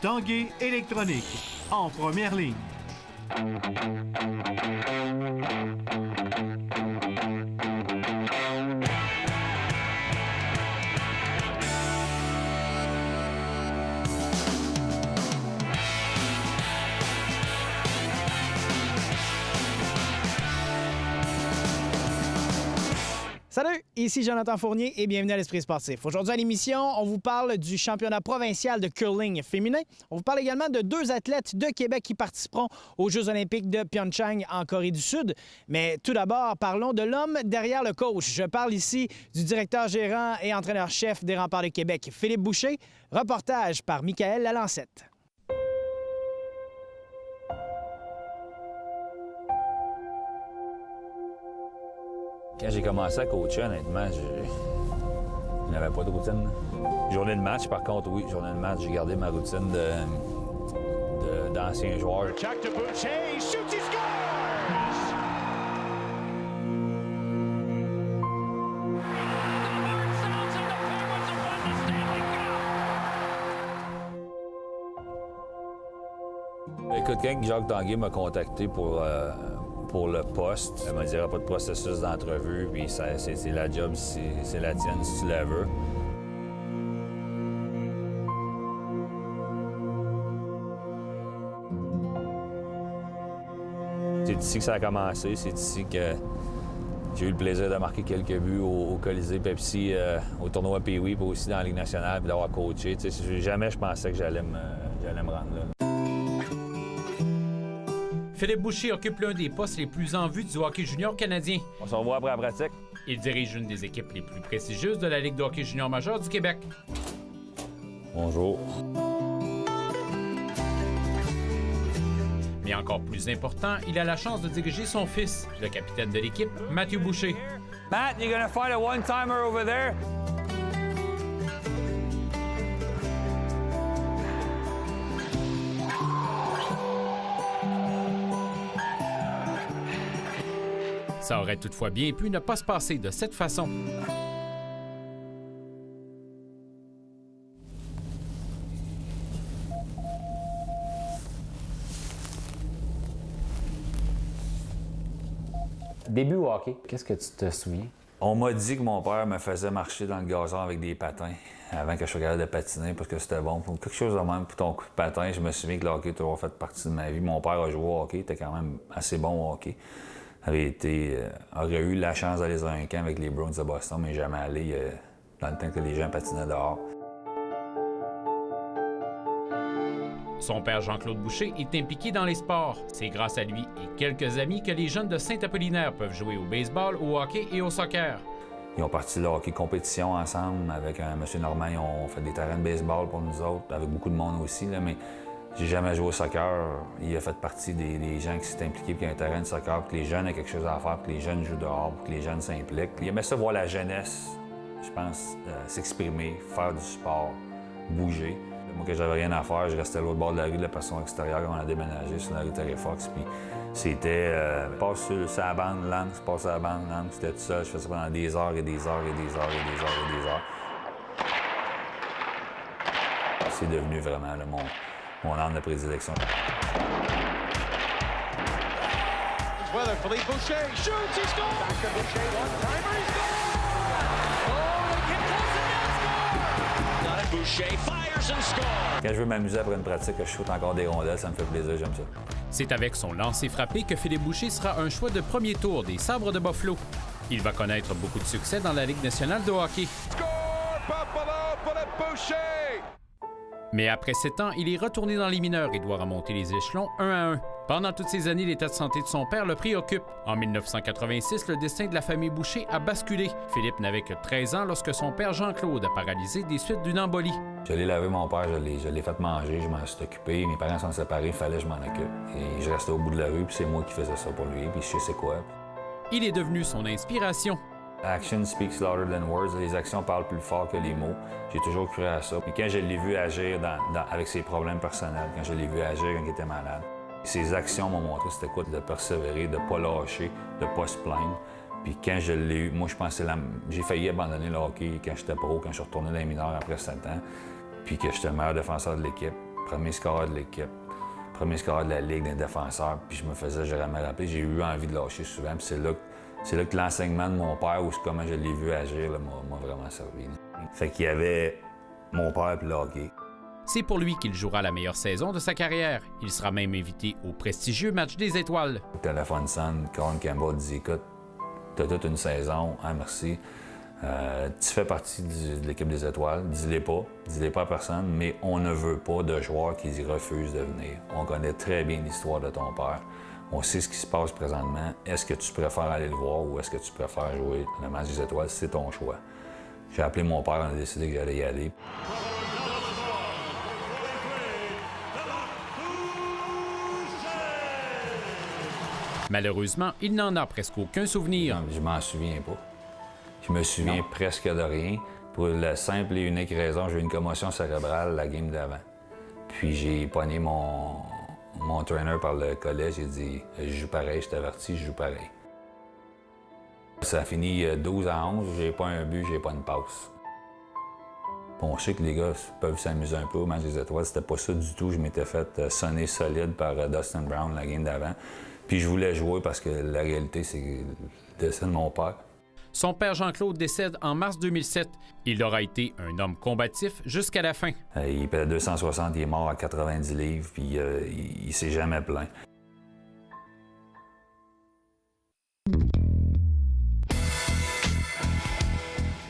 Tanguay électronique, en première ligne. Salut, ici Jonathan Fournier et bienvenue à l'Esprit sportif. Aujourd'hui à l'émission, on vous parle du championnat provincial de curling féminin. On vous parle également de deux athlètes de Québec qui participeront aux Jeux olympiques de Pyeongchang en Corée du Sud. Mais tout d'abord, parlons de l'homme derrière le coach. Je parle ici du directeur gérant et entraîneur-chef des Remparts de Québec, Philippe Boucher. Reportage par Michael Lalancette. Quand j'ai commencé à coacher, honnêtement, je n'avais pas de routine. Journée de match, par contre, oui, journée de match, j'ai gardé ma routine d'ancien joueur. Écoute, quand Jacques Tanguay m'a contacté pour le poste, il m'a dit qu'il n'y aura pas de processus d'entrevue, puis c'est la job, c'est la tienne si tu la veux. C'est ici que ça a commencé, c'est ici que j'ai eu le plaisir de marquer quelques buts au Colisée Pepsi, au tournoi Pee-Wee, puis aussi dans la Ligue nationale, puis d'avoir coaché. Jamais je pensais que j'allais me rendre là. Philippe Boucher occupe l'un des postes les plus en vue du hockey junior canadien. On se revoit après la pratique. Il dirige une des équipes les plus prestigieuses de la Ligue de hockey junior majeur du Québec. Bonjour. Mais encore plus important, il a la chance de diriger son fils, le capitaine de l'équipe, Mathieu Boucher. Matt, you're gonna find a one-timer over there? Ça aurait toutefois bien pu ne pas se passer de cette façon. Début au hockey, qu'est-ce que tu te souviens? On m'a dit que mon père me faisait marcher dans le gazon avec des patins avant que je sois capable de patiner parce que c'était bon. Pour quelque chose de même pour ton coup de patin, je me souviens que le hockey a toujours fait partie de ma vie. Mon père a joué au hockey, était quand même assez bon au hockey. Aurait eu la chance d'aller dans un camp avec les Bruins de Boston, mais jamais allé dans le temps que les gens patinaient dehors. Son père Jean-Claude Boucher est impliqué dans les sports. C'est grâce à lui et quelques amis que les jeunes de Saint-Apollinaire peuvent jouer au baseball, au hockey et au soccer. Ils ont parti de hockey compétition ensemble avec M. Normand. Ils ont fait des terrains de baseball pour nous autres, avec beaucoup de monde aussi, là, mais j'ai jamais joué au soccer. Il a fait partie des gens qui s'étaient impliqués, puis il y a un terrain de soccer, puis que les jeunes aient quelque chose à faire, puis que les jeunes jouent dehors, puis que les jeunes s'impliquent. Il aimait ça voir la jeunesse, je pense, s'exprimer, faire du sport, bouger. Moi, que j'avais rien à faire, je restais à l'autre bord de la rue de la passion extérieure. On a déménagé sur la rue Terry Fox, puis c'était passe sur la bande, lance, passe sur la bande, lance. J'étais tout seul, je faisais ça pendant des heures et des heures et des heures et des heures et des heures. C'est devenu vraiment là, mon arme de prédilection. Weather, Philippe Boucher shoots, he scores! Back to Boucher, one-timer, he scores! Oh, they get close and they'll score! Boucher fires and scores! Quand je veux m'amuser après une pratique, que je shoot encore des rondelles, ça me fait plaisir, j'aime ça. C'est avec son lancer frappé que Philippe Boucher sera un choix de premier tour des Sabres de Buffalo. Il va connaître beaucoup de succès dans la Ligue nationale de hockey. Score Buffalo, Philippe Boucher! Mais après 7 ans, il est retourné dans les mineurs et doit remonter les échelons un à un. Pendant toutes ces années, l'état de santé de son père le préoccupe. En 1986, le destin de la famille Boucher a basculé. Philippe n'avait que 13 ans lorsque son père Jean-Claude a paralysé des suites d'une embolie. Je l'ai lavé, mon père, je l'ai fait manger, je m'en suis occupé. Mes parents sont séparés, il fallait que je m'en occupe. Et je restais au bout de la rue, puis c'est moi qui faisais ça pour lui, puis je sais c'est quoi. Il est devenu son inspiration. Action speaks louder than words. Les actions parlent plus fort que les mots. J'ai toujours cru à ça. Et quand je l'ai vu agir avec ses problèmes personnels, quand je l'ai vu agir quand il était malade, ses actions m'ont montré c'était quoi de persévérer, de ne pas lâcher, de ne pas se plaindre. Puis quand je l'ai eu, moi je pensais, j'ai failli abandonner le hockey quand j'étais pro, quand je suis retourné dans les mineurs après 7 ans, puis que j'étais le meilleur défenseur de l'équipe. premier scoreur de l'équipe, premier scoreur de la Ligue des défenseurs, puis je me faisais jamais rappeler. J'ai eu envie de lâcher souvent, puis c'est là que l'enseignement de mon père, ou comment je l'ai vu agir, m'a vraiment servi. Fait qu'il y avait mon père et le hockey. C'est pour lui qu'il jouera la meilleure saison de sa carrière. Il sera même invité au prestigieux match des étoiles. Le téléphone sonne, Colin Campbell dit « Écoute, t'as toute une saison, hein, merci. Tu fais partie de l'équipe des étoiles, dis-les pas à personne, mais on ne veut pas de joueurs qui refusent de venir. On connaît très bien l'histoire de ton père. On sait ce qui se passe présentement. Est-ce que tu préfères aller le voir ou est-ce que tu préfères jouer le match des étoiles? C'est ton choix. » J'ai appelé mon père, on a décidé que j'allais y aller. Malheureusement, il n'en a presque aucun souvenir. Je m'en souviens pas. Je me souviens presque de rien. Pour la simple et unique raison, j'ai eu une commotion cérébrale la game d'avant. Puis j'ai pogné mon trainer par le collet, j'ai dit « Je joue pareil, je t'avertis, je joue pareil ». Ça a fini 12-11, j'ai pas un but, j'ai pas une passe. On sait que les gars peuvent s'amuser un peu au match des étoiles, c'était pas ça du tout. Je m'étais fait sonner solide par Dustin Brown la game d'avant. Puis je voulais jouer parce que la réalité, c'est le décès de mon père. Son père Jean-Claude décède en mars 2007. Il aura été un homme combatif jusqu'à la fin. Il pesait 260, il est mort à 90 livres, puis il s'est jamais plaint.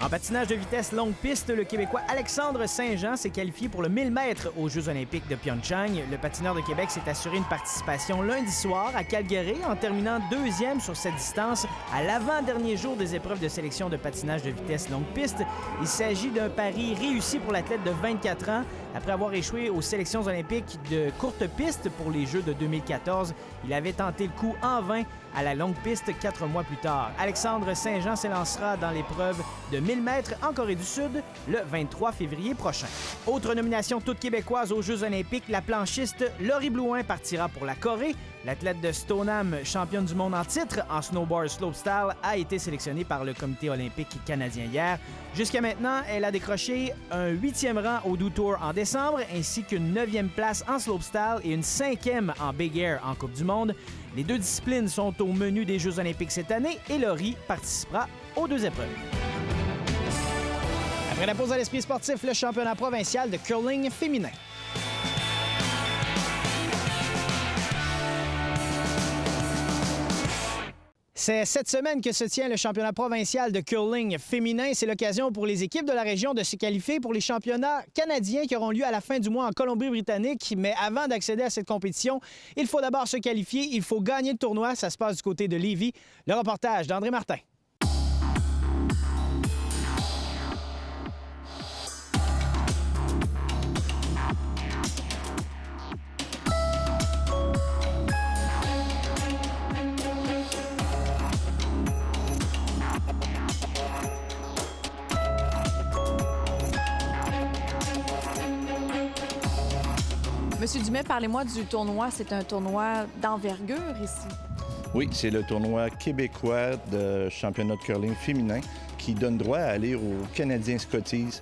En patinage de vitesse longue piste, le Québécois Alexandre Saint-Jean s'est qualifié pour le 1000 mètres aux Jeux olympiques de Pyeongchang. Le patineur de Québec s'est assuré une participation lundi soir à Calgary en terminant deuxième sur cette distance à l'avant-dernier jour des épreuves de sélection de patinage de vitesse longue piste. Il s'agit d'un pari réussi pour l'athlète de 24 ans. Après avoir échoué aux sélections olympiques de courte piste pour les Jeux de 2014, il avait tenté le coup en vain à la longue piste 4 mois plus tard. Alexandre Saint-Jean s'élancera dans l'épreuve de 1000 mètres en Corée du Sud le 23 février prochain. Autre nomination toute québécoise aux Jeux olympiques, la planchiste Laurie Blouin partira pour la Corée. L'athlète de Stoneham, championne du monde en titre en snowboard slopestyle, a été sélectionnée par le Comité olympique canadien hier. Jusqu'à maintenant, elle a décroché un 8e rang au Do Tour en décembre, ainsi qu'une 9e place en slopestyle et une 5e en Big Air en Coupe du monde. Les deux disciplines sont au menu des Jeux olympiques cette année et Laurie participera aux deux épreuves. Après la pause à l'esprit sportif, le championnat provincial de curling féminin. C'est cette semaine que se tient le championnat provincial de curling féminin. C'est l'occasion pour les équipes de la région de se qualifier pour les championnats canadiens qui auront lieu à la fin du mois en Colombie-Britannique. Mais avant d'accéder à cette compétition, il faut d'abord se qualifier. Il faut gagner le tournoi. Ça se passe du côté de Lévis. Le reportage d'André Martin. Monsieur Dumais, parlez-moi du tournoi. C'est un tournoi d'envergure ici. Oui, c'est le tournoi québécois de championnat de curling féminin qui donne droit à aller aux Canadiens Scotties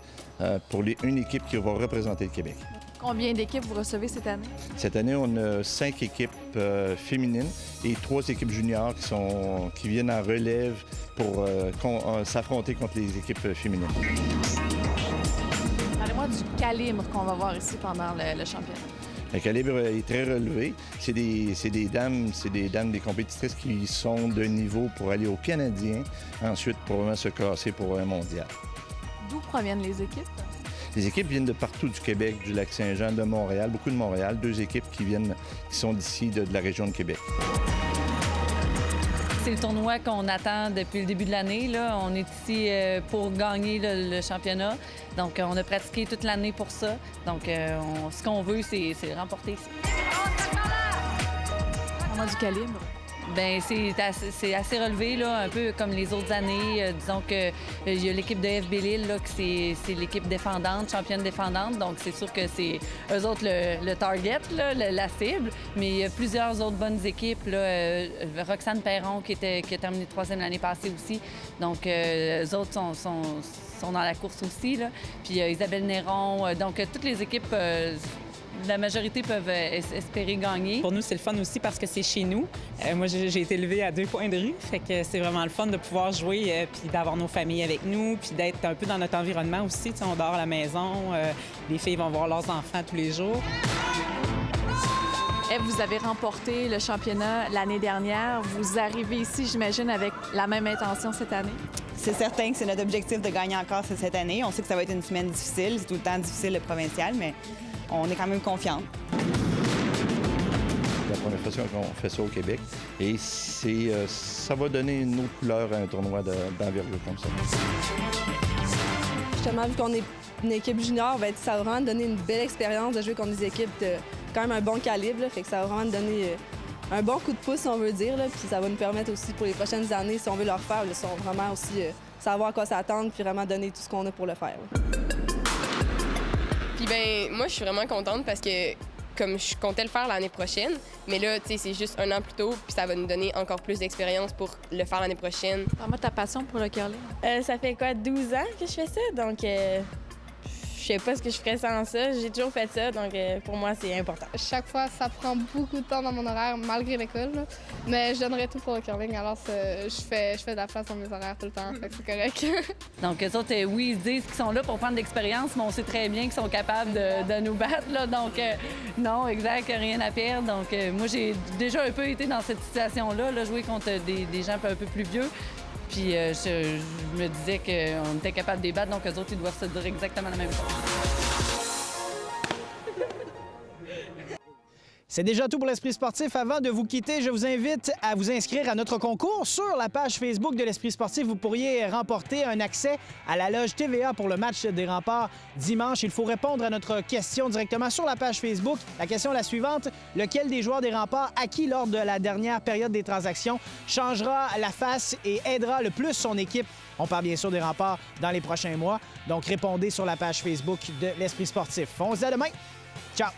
pour une équipe qui va représenter le Québec. Combien d'équipes vous recevez cette année? Cette année, on a 5 équipes féminines et 3 équipes juniors qui viennent en relève pour s'affronter contre les équipes féminines. Parlez-moi du calibre qu'on va voir ici pendant le championnat. Le calibre est très relevé. C'est des dames des compétitrices qui sont de niveau pour aller aux Canadiens, ensuite probablement se classer pour un mondial. D'où proviennent les équipes? Les équipes viennent de partout du Québec, du Lac-Saint-Jean, de Montréal, beaucoup de Montréal, 2 équipes qui sont d'ici, de la région de Québec. C'est le tournoi qu'on attend depuis le début de l'année. Là. On est ici pour gagner le championnat. Donc, on a pratiqué toute l'année pour ça. Donc, ce qu'on veut, c'est remporter ici. On a du calibre. Bien, c'est assez relevé, là, un peu comme les autres années. Disons qu'il y a l'équipe de FB Lille, là, que c'est l'équipe défendante, championne défendante. Donc, c'est sûr que c'est eux autres le target, là, la cible. Mais il y a plusieurs autres bonnes équipes. Là, Roxane Perron, qui a terminé 3e l'année passée aussi. Donc, eux autres sont dans la course aussi. Là. Puis Isabelle Néron. Donc, toutes les équipes la majorité peuvent espérer gagner. Pour nous, c'est le fun aussi parce que c'est chez nous. Moi, j'ai été élevée à 2 coins de rue, fait que c'est vraiment le fun de pouvoir jouer puis d'avoir nos familles avec nous, puis d'être un peu dans notre environnement aussi. T'sais, on dort à la maison, les filles vont voir leurs enfants tous les jours. Ève, vous avez remporté le championnat l'année dernière. Vous arrivez ici, j'imagine, avec la même intention cette année? C'est certain que c'est notre objectif de gagner encore cette année. On sait que ça va être une semaine difficile. C'est tout le temps difficile le provincial, mais on est quand même confiants. C'est la première fois qu'on fait ça au Québec. Et ça va donner une autre couleur à un tournoi d'envergure comme ça. Justement, vu qu'on est une équipe junior, ça va vraiment donner une belle expérience de jouer contre des équipes de quand même un bon calibre. Fait que ça va vraiment donner un bon coup de pouce, si on veut dire. Là, puis ça va nous permettre aussi pour les prochaines années, si on veut le refaire, là, vraiment aussi savoir à quoi s'attendre puis vraiment donner tout ce qu'on a pour le faire. Là. Puis moi, je suis vraiment contente parce que comme je comptais le faire l'année prochaine, mais là, tu sais, c'est juste un an plus tôt, puis ça va nous donner encore plus d'expérience pour le faire l'année prochaine. Parle-moi de ta passion pour le curling. Ça fait 12 ans que je fais ça, donc je sais pas ce que je ferais sans ça. J'ai toujours fait ça, donc pour moi, c'est important. Chaque fois, ça prend beaucoup de temps dans mon horaire, malgré l'école, là. Mais je donnerais tout pour le curling, alors je fais de la place dans mes horaires tout le temps, fait que c'est correct. Donc, eux autres, oui, ils se disent qu'ils sont là pour prendre de l'expérience, mais on sait très bien qu'ils sont capables de nous battre, là. Donc, non, exact, rien à perdre. Donc, moi, j'ai déjà un peu été dans cette situation-là, là, jouer contre des gens un peu plus vieux. Puis je me disais qu'on était capable de les battre, donc eux autres, ils doivent se dire exactement la même chose. C'est déjà tout pour l'Esprit sportif. Avant de vous quitter, je vous invite à vous inscrire à notre concours sur la page Facebook de l'Esprit sportif. Vous pourriez remporter un accès à la loge TVA pour le match des Remparts dimanche. Il faut répondre à notre question directement sur la page Facebook. La question est la suivante. Lequel des joueurs des Remparts acquis lors de la dernière période des transactions changera la face et aidera le plus son équipe? On parle bien sûr des Remparts dans les prochains mois. Donc, répondez sur la page Facebook de l'Esprit sportif. On se dit à demain. Ciao!